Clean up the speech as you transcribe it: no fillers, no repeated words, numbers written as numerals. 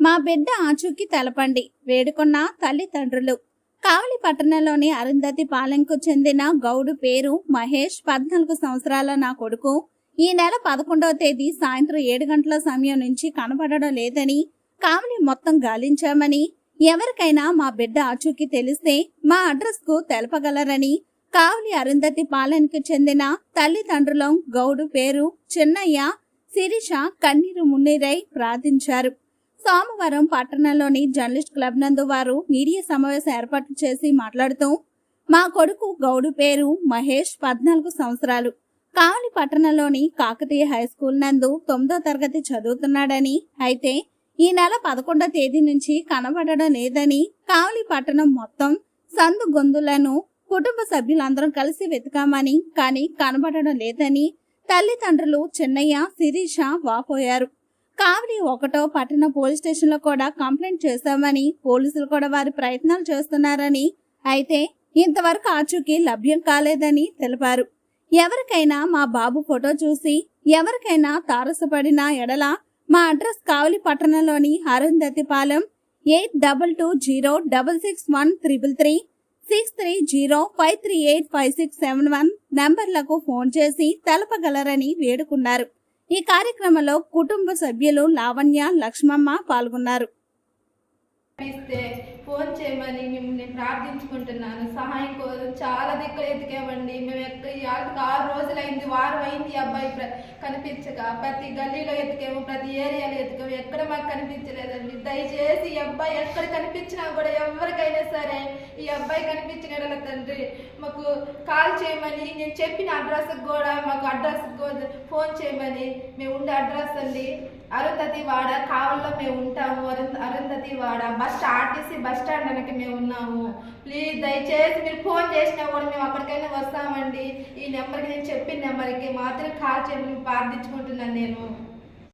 మా బిడ్డ ఆచూకీ తెలపండి వేడుకున్న తల్లిదండ్రులు. కావలి పట్టణంలోని అరుంధతి పాలెంకు చెందిన గౌడు పేరు మహేష్. 14 సంవత్సరాల నా కొడుకు ఈ నెల 11వ తేదీ సాయంత్రం 7 గంటల సమయం నుంచి కనపడడం లేదని, కావలి మొత్తం గాలించామని, ఎవరికైనా మా బిడ్డ ఆచూకీ తెలిస్తే మా అడ్రస్ కు తెలపగలరని కావలి అరుంధతి పాలెంకు చెందిన తల్లిదండ్రులం గౌడు పేరు చిన్నయ్య, శిరీష కన్నీరు మున్నీరై ప్రార్థించారు. సోమవారం పట్టణంలోని జర్నలిస్ట్ క్లబ్ నందు వారు మీడియా సమావేశం ఏర్పాటు చేసి మాట్లాడుతూ, మా కొడుకు గౌడు పేరు మహేష్, 14 సంవత్సరాలు, కావలి పట్టణంలోని కాకతీయ హై స్కూల్ నందు 9వ తరగతి చదువుతున్నాడని, అయితే ఈ నెల 11వ తేదీ నుంచి కనబడడం లేదని, కావలి పట్టణం మొత్తం సందు గొంతులను కుటుంబ సభ్యులందరం కలిసి వెతికామని, కానీ కనబడడం లేదని తల్లిదండ్రులు చిన్నయ్య, శిరీష వాపోయారు. కావలి 1వ పట్టణ పోలీస్ స్టేషన్ లో కూడా కంప్లైంట్ చేశామని, పోలీసులు కూడా వారి ప్రయత్నాలు చేస్తున్నారని, అయితే ఇంతవరకు ఆచూకీ లభ్యం కాలేదని తెలిపారు. ఎవరికైనా మా బాబు ఫోటో చూసి ఎవరికైనా తారసపడిన ఎడల మా అడ్రస్ కావలి పట్టణంలోని అరుంధతిపాలెం 82066133 6305385671 నంబర్లకు ఫోన్ చేసి తెలపగలరని వేడుకున్నారు. ఈ కార్యక్రమంలో కుటుంబ సభ్యులు లావణ్య, లక్ష్మమ్మ పాల్గొన్నారు. ఫోన్ చేయమని మిమ్మల్ని ప్రార్థించుకుంటున్నాను. సహాయం కోసం చాలా దిక్కులు ఎతికామండి. మేము 6 రోజులైంది, వారం అయింది. అబ్బాయి కనిపించక ప్రతి గల్లీలో ఎతికాము, ప్రతి ఏరియాలో ఎతికాము, ఎక్కడ మాకు కనిపించలేదండి. దయచేసి ఈ అబ్బాయి ఎక్కడ కనిపించినా కూడా ఎవరికైనా సరే ఈ అబ్బాయి కనిపించిన తండ్రి మాకు కాల్ చేయమని, నేను చెప్పిన అడ్రస్ కూడా మాకు అడ్రస్ ఫోన్ చేయమని. మేము ఉండే అడ్రస్ అండి అరుంధతి వాడ, కావల్లో మేము ఉంటాము. అరుంధతి వాడ ఆర్టీసీ బస్ స్టాండ్ వెనక మేము ఉన్నాము. ప్లీజ్ దయచేసి మీరు ఫోన్ చేసినా కూడా మేము అక్కడికైనా వస్తామండి. ఈ నెంబర్కి, నేను చెప్పిన నెంబర్కి మాత్రం కాల్ చేయమని ప్రార్థించుకుంటున్నాను నేను.